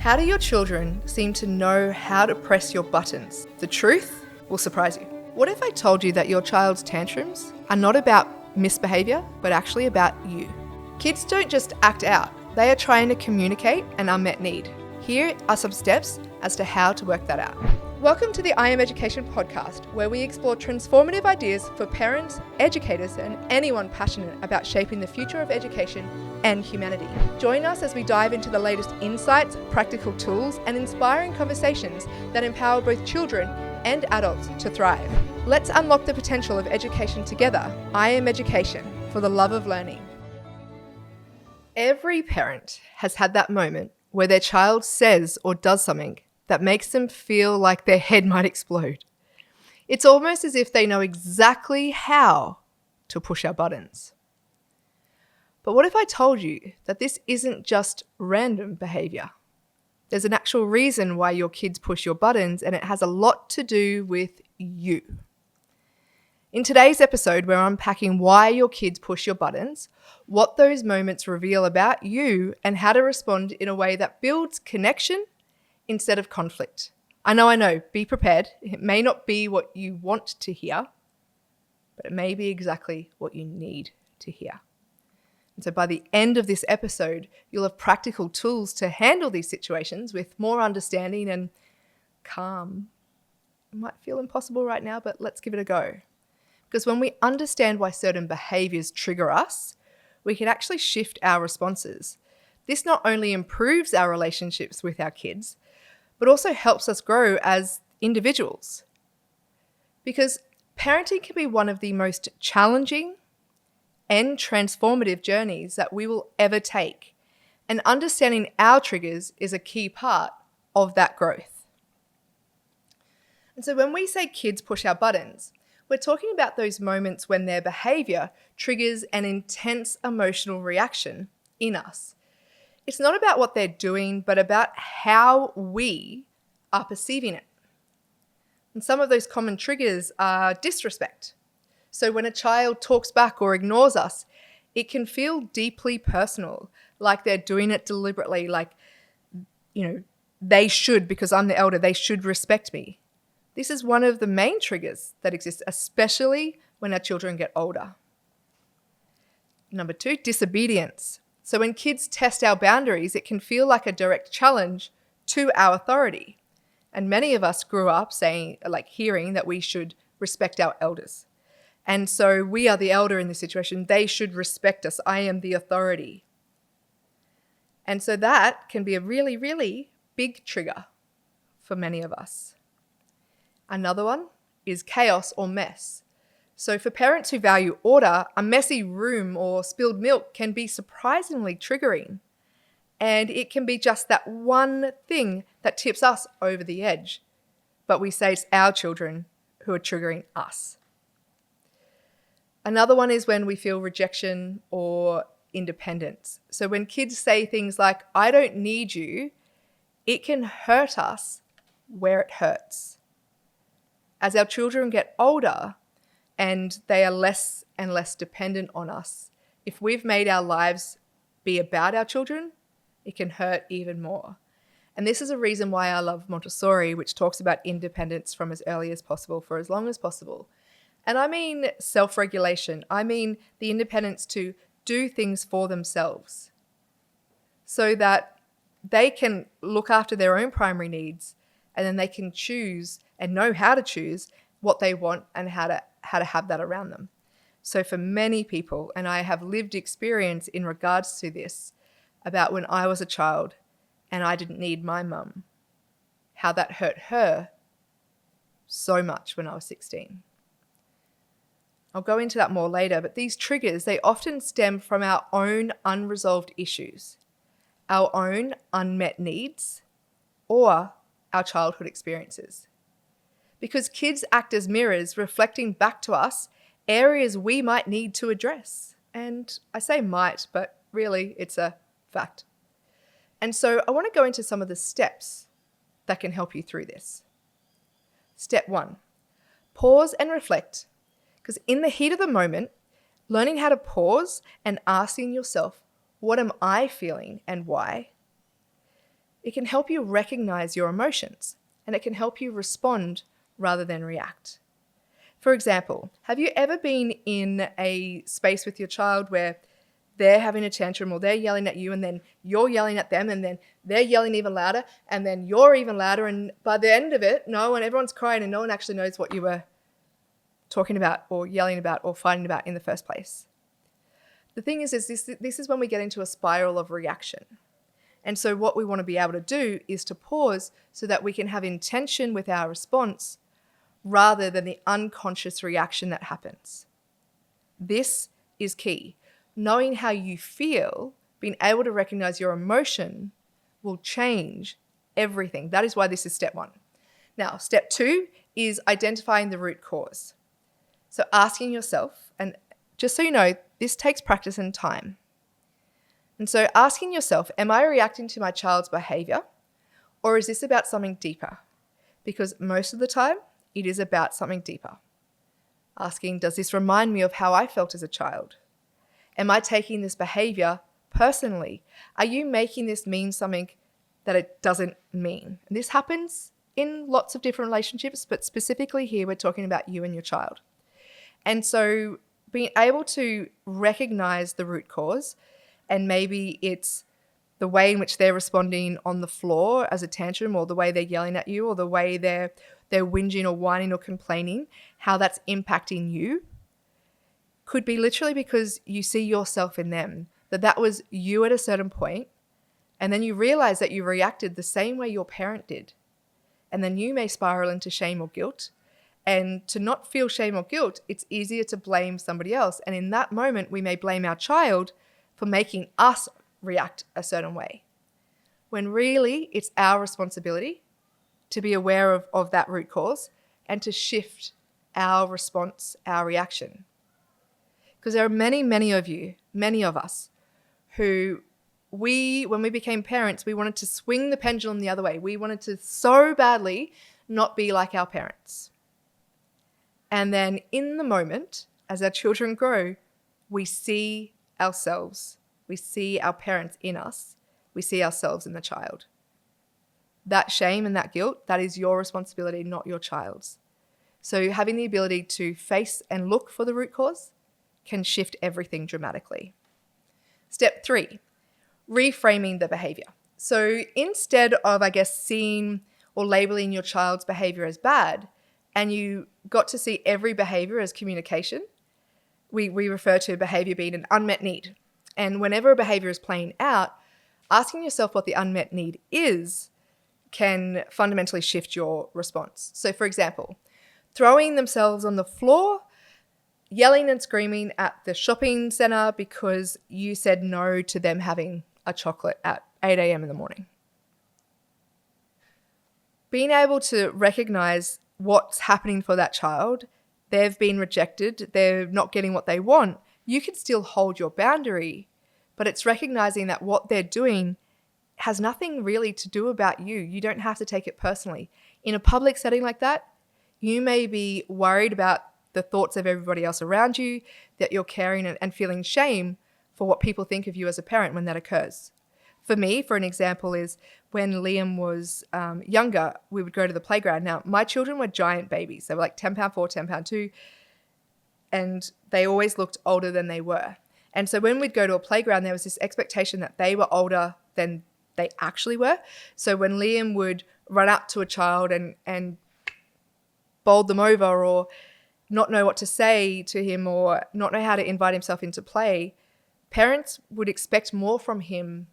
How do your children seem to know how to press your buttons? The truth will surprise you. What if I told you that your child's tantrums are not about misbehaviour, but actually about you? Kids don't just act out, they are trying to communicate an unmet need. Here are some steps as to how to work that out. Welcome to the I Am Education podcast, where we explore transformative ideas for parents, educators, and anyone passionate about shaping the future of education and humanity. Join us as we dive into the latest insights, practical tools, and inspiring conversations that empower both children and adults to thrive. Let's unlock the potential of education together. I Am Education, for the love of learning. Every parent has had that moment where their child says or does something that makes them feel like their head might explode. It's almost as if they know exactly how to push our buttons. But what if I told you that this isn't just random behaviour? There's an actual reason why your kids push your buttons, and it has a lot to do with you. In today's episode, we're unpacking why your kids push your buttons, what those moments reveal about you, and how to respond in a way that builds connection instead of conflict. I know, be prepared. It may not be what you want to hear, but it may be exactly what you need to hear. And so by the end of this episode, you'll have practical tools to handle these situations with more understanding and calm. It might feel impossible right now, but let's give it a go. Because when we understand why certain behaviours trigger us, we can actually shift our responses. This not only improves our relationships with our kids, but also helps us grow as individuals. Because parenting can be one of the most challenging and transformative journeys that we will ever take. And understanding our triggers is a key part of that growth. And so when we say kids push our buttons, we're talking about those moments when their behaviour triggers an intense emotional reaction in us. It's not about what they're doing, but about how we are perceiving it. And some of those common triggers are disrespect. So when a child talks back or ignores us, it can feel deeply personal, like they're doing it deliberately, like, they should, because I'm the elder, they should respect me. This is one of the main triggers that exists, especially when our children get older. Number 2, disobedience. So when kids test our boundaries, it can feel like a direct challenge to our authority. And many of us grew up hearing that we should respect our elders. And so we are the elder in this situation. They should respect us. I am the authority. And so that can be a really, really big trigger for many of us. Another one is chaos or mess. So for parents who value order, a messy room or spilled milk can be surprisingly triggering. And it can be just that one thing that tips us over the edge. But we say it's our children who are triggering us. Another one is when we feel rejection or independence. So when kids say things like, I don't need you, it can hurt us where it hurts. As our children get older and they are less and less dependent on us, if we've made our lives be about our children, it can hurt even more. And this is a reason why I love Montessori, which talks about independence from as early as possible for as long as possible. And I mean self-regulation. I mean the independence to do things for themselves so that they can look after their own primary needs, and then they can choose and know how to choose what they want and how to have that around them. So for many people, and I have lived experience in regards to this, about when I was a child and I didn't need my mum, how that hurt her so much when I was 16. I'll go into that more later, but these triggers, they often stem from our own unresolved issues, our own unmet needs, or our childhood experiences. Because kids act as mirrors, reflecting back to us areas we might need to address. And I say might, but really it's a fact. And so I want to go into some of the steps that can help you through this. Step 1, pause and reflect. Because in the heat of the moment, learning how to pause and asking yourself, what am I feeling and why? It can help you recognize your emotions, and it can help you respond rather than react. For example, have you ever been in a space with your child where they're having a tantrum or they're yelling at you, and then you're yelling at them, and then they're yelling even louder, and then you're even louder, and by the end of it, everyone's crying and no one actually knows what you were talking about or yelling about or fighting about in the first place? The thing is this is when we get into a spiral of reaction. And so what we want to be able to do is to pause so that we can have intention with our response rather than the unconscious reaction that happens. This is key. Knowing how you feel, being able to recognize your emotion will change everything. That is why this is step 1. Now, step 2 is identifying the root cause. So asking yourself, and just so you know, this takes practice and time. And so asking yourself, am I reacting to my child's behavior, or is this about something deeper? Because most of the time, it is about something deeper. Asking, does this remind me of how I felt as a child? Am I taking this behavior personally? Are you making this mean something that it doesn't mean? And this happens in lots of different relationships, but specifically here, we're talking about you and your child. And so being able to recognize the root cause, and maybe it's the way in which they're responding on the floor as a tantrum, or the way they're yelling at you, or the way they're whinging or whining or complaining, how that's impacting you, could be literally because you see yourself in them, that was you at a certain point, and then you realize that you reacted the same way your parent did. And then you may spiral into shame or guilt. And to not feel shame or guilt, it's easier to blame somebody else. And in that moment, we may blame our child for making us react a certain way, when really it's our responsibility to be aware of that root cause and to shift our response, our reaction. Because there are many, many of us who when we became parents, we wanted to swing the pendulum the other way. We wanted to so badly not be like our parents. And then in the moment, as our children grow, we see ourselves. We see our parents in us. We see ourselves in the child. That shame and that guilt, that is your responsibility, not your child's. So having the ability to face and look for the root cause can shift everything dramatically. Step 3, reframing the behavior. So instead of, seeing or labeling your child's behavior as bad, and you got to see every behavior as communication, we refer to behavior being an unmet need. And whenever a behavior is playing out, asking yourself what the unmet need is can fundamentally shift your response. So for example, throwing themselves on the floor, yelling and screaming at the shopping center because you said no to them having a chocolate at 8 a.m. in the morning. Being able to recognize what's happening for that child, they've been rejected, they're not getting what they want, you can still hold your boundary, but it's recognizing that what they're doing has nothing really to do about you. You don't have to take it personally. In a public setting like that, you may be worried about the thoughts of everybody else around you, that you're caring and feeling shame for what people think of you as a parent when that occurs. For me, for an example, is when Liam was younger, we would go to the playground. Now, my children were giant babies. They were like 10 pound 4, 10 pound 2, and they always looked older than they were. And so when we'd go to a playground, there was this expectation that they were older than they actually were. So when Liam would run up to a child and bowl them over, or not know what to say to him, or not know how to invite himself into play, parents would expect more from him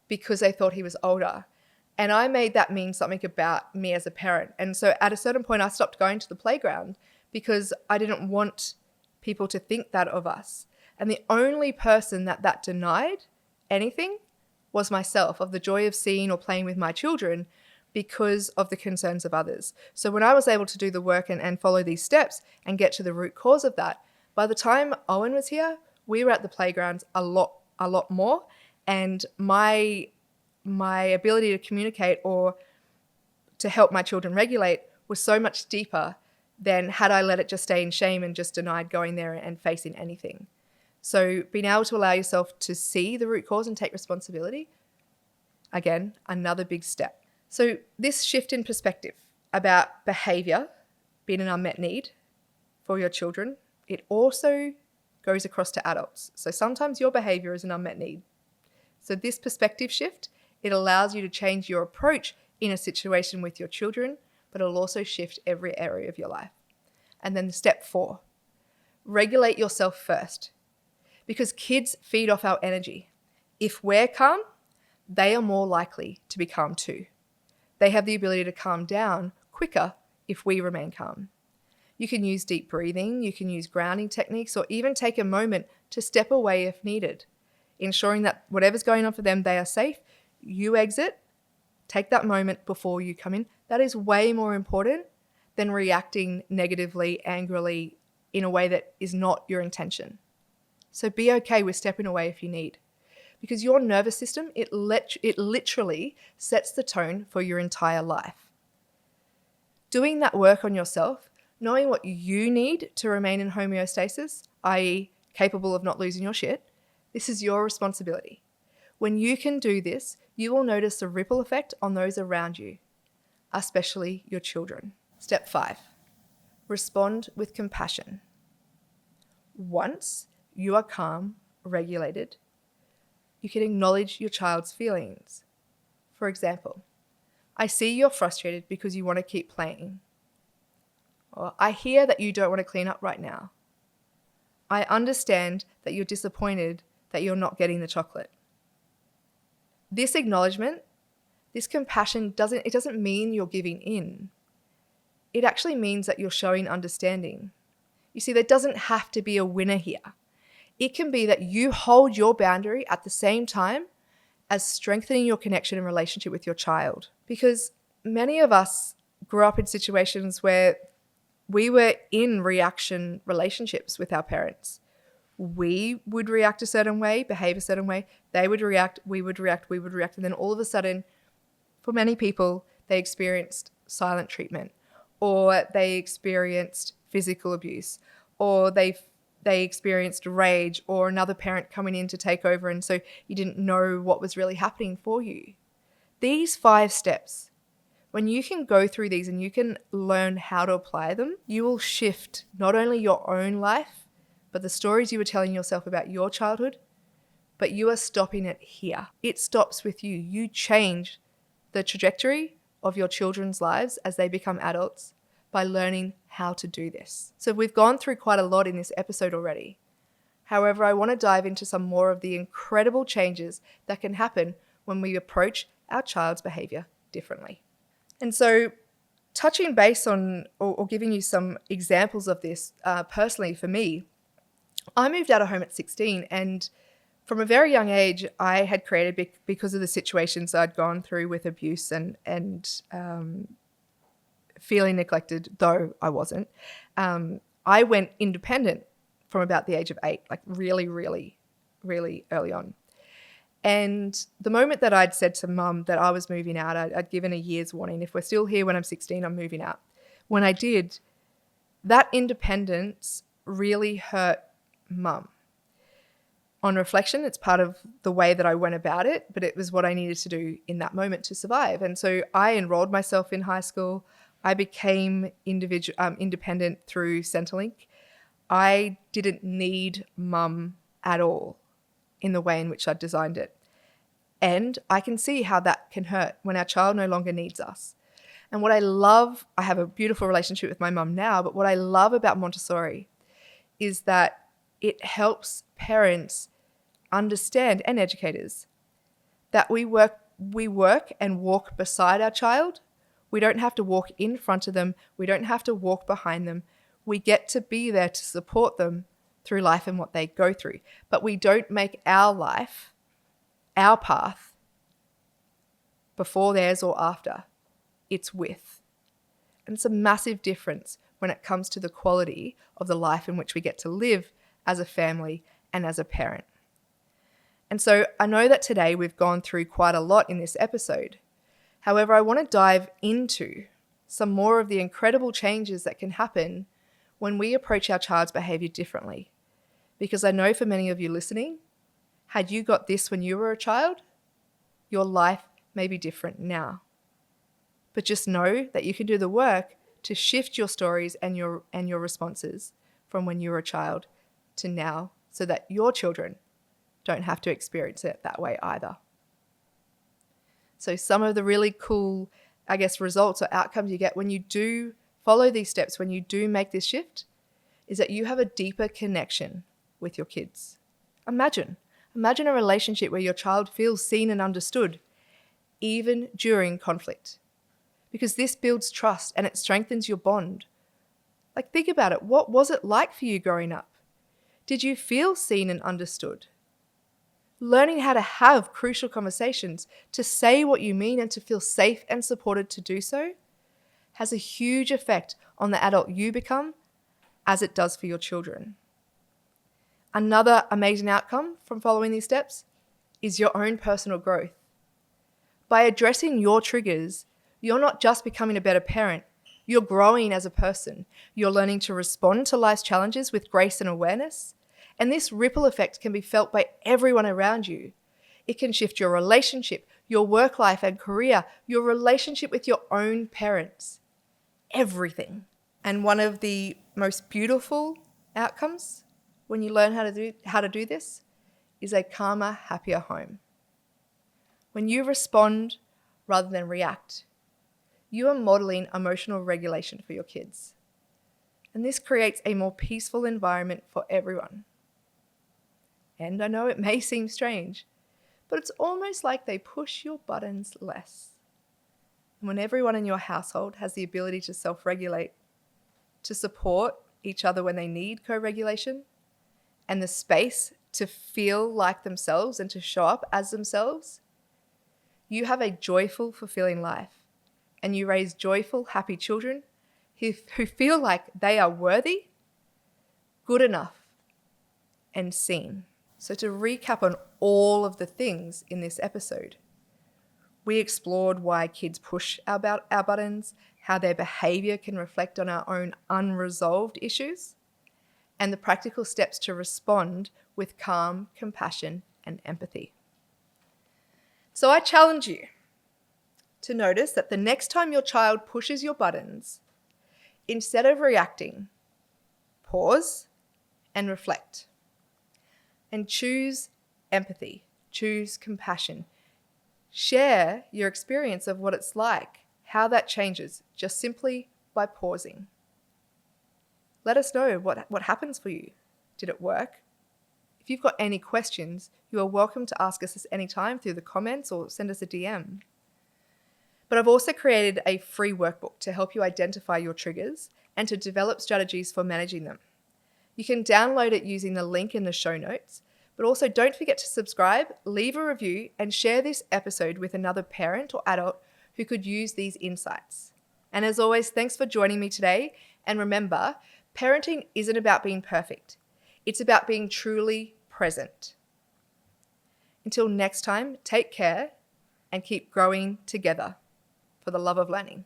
because they thought he was older. And I made that mean something about me as a parent. And so at a certain point, I stopped going to the playground because I didn't want people to think that of us. And the only person that denied anything was myself, of the joy of seeing or playing with my children, because of the concerns of others. So when I was able to do the work and follow these steps and get to the root cause of that, by the time Owen was here, we were at the playgrounds a lot more. And my ability to communicate or to help my children regulate was so much deeper than had I let it just stay in shame and just denied going there and facing anything. So being able to allow yourself to see the root cause and take responsibility Again, another big step. So this shift in perspective about behaviour being an unmet need for your children, it also goes across to adults. So sometimes your behaviour is an unmet need. So this perspective shift, it allows you to change your approach in a situation with your children, but it'll also shift every area of your life. And then step 4, regulate yourself first, because kids feed off our energy. If we're calm, they are more likely to be calm too. They have the ability to calm down quicker if we remain calm. You can use deep breathing, you can use grounding techniques, or even take a moment to step away if needed, ensuring that whatever's going on for them, they are safe. You exit, take that moment before you come in. That is way more important than reacting negatively, angrily, in a way that is not your intention. So be okay with stepping away if you need, because your nervous system, it literally sets the tone for your entire life. Doing that work on yourself, knowing what you need to remain in homeostasis, i.e. capable of not losing your shit, this is your responsibility. When you can do this, you will notice the ripple effect on those around you, especially your children. Step 5, respond with compassion. Once you are calm, regulated, you can acknowledge your child's feelings. For example, I see you're frustrated because you want to keep playing. Or I hear that you don't want to clean up right now. I understand that you're disappointed that you're not getting the chocolate. This acknowledgement, this compassion doesn't mean you're giving in. It actually means that you're showing understanding. You see, there doesn't have to be a winner here. It can be that you hold your boundary at the same time as strengthening your connection and relationship with your child. Because many of us grew up in situations where we were in reaction relationships with our parents. We would react a certain way, behave a certain way. They would react, we would react. And then all of a sudden, for many people, they experienced silent treatment, or they experienced physical abuse, or they experienced rage, or another parent coming in to take over, and so you didn't know what was really happening for you. These 5 steps, when you can go through these and you can learn how to apply them, you will shift not only your own life, but the stories you were telling yourself about your childhood, but you are stopping it here. It stops with you. You change the trajectory of your children's lives as they become adults by learning how to do this. So we've gone through quite a lot in this episode already. However, I want to dive into some more of the incredible changes that can happen when we approach our child's behavior differently. And so touching base on or giving you some examples of this, personally for me, I moved out of home at 16, and from a very young age, I had created, because of the situations I'd gone through with abuse and feeling neglected, though I wasn't, I went independent from about the age of 8, like really, really, really early on. And the moment that I'd said to Mum that I was moving out, I'd given a year's warning. If we're still here when I'm 16, I'm moving out. When I did, that independence really hurt Mum. On reflection, it's part of the way that I went about it, but it was what I needed to do in that moment to survive. And so I enrolled myself in high school. I became independent through Centrelink. I didn't need Mum at all in the way in which I designed it. And I can see how that can hurt when our child no longer needs us. And what I love, I have a beautiful relationship with my mum now, but what I love about Montessori is that it helps parents understand, and educators, that we work and walk beside our child. We don't have to walk in front of them. We don't have to walk behind them. We get to be there to support them through life and what they go through. But we don't make our life, our path, before theirs or after. It's with. And it's a massive difference when it comes to the quality of the life in which we get to live as a family and as a parent. And so I know that today we've gone through quite a lot in this episode. However, I want to dive into some more of the incredible changes that can happen when we approach our child's behavior differently. Because I know for many of you listening, had you got this when you were a child, your life may be different now. But just know that you can do the work to shift your stories and your responses from when you were a child to now, so that your children don't have to experience it that way either. So some of the really cool, results or outcomes you get when you do follow these steps, when you do make this shift, is that you have a deeper connection with your kids. Imagine a relationship where your child feels seen and understood, even during conflict. Because this builds trust and it strengthens your bond. Think about it. What was it like for you growing up? Did you feel seen and understood? Learning how to have crucial conversations, to say what you mean and to feel safe and supported to do so, has a huge effect on the adult you become, as it does for your children. Another amazing outcome from following these steps is your own personal growth. By addressing your triggers, you're not just becoming a better parent, you're growing as a person. You're learning to respond to life's challenges with grace and awareness. And this ripple effect can be felt by everyone around you. It can shift your relationship, your work life and career, your relationship with your own parents, everything. And one of the most beautiful outcomes when you learn how to do this is a calmer, happier home. When you respond rather than react, you are modeling emotional regulation for your kids. And this creates a more peaceful environment for everyone. And I know it may seem strange, but it's almost like they push your buttons less. And when everyone in your household has the ability to self-regulate, to support each other when they need co-regulation, and the space to feel like themselves and to show up as themselves, you have a joyful, fulfilling life. And you raise joyful, happy children who feel like they are worthy, good enough, and seen. So to recap on all of the things in this episode, we explored why kids push our buttons, how their behaviour can reflect on our own unresolved issues, and the practical steps to respond with calm, compassion, and empathy. So I challenge you to notice that the next time your child pushes your buttons, instead of reacting, pause and reflect. And choose empathy, choose compassion. Share your experience of what it's like, how that changes, just simply by pausing. Let us know what happens for you. Did it work? If you've got any questions, you are welcome to ask us any time through the comments or send us a DM. But I've also created a free workbook to help you identify your triggers and to develop strategies for managing them. You can download it using the link in the show notes, but also don't forget to subscribe, leave a review, and share this episode with another parent or adult who could use these insights. And as always, thanks for joining me today. And remember, parenting isn't about being perfect. It's about being truly present. Until next time, take care and keep growing together for the love of learning.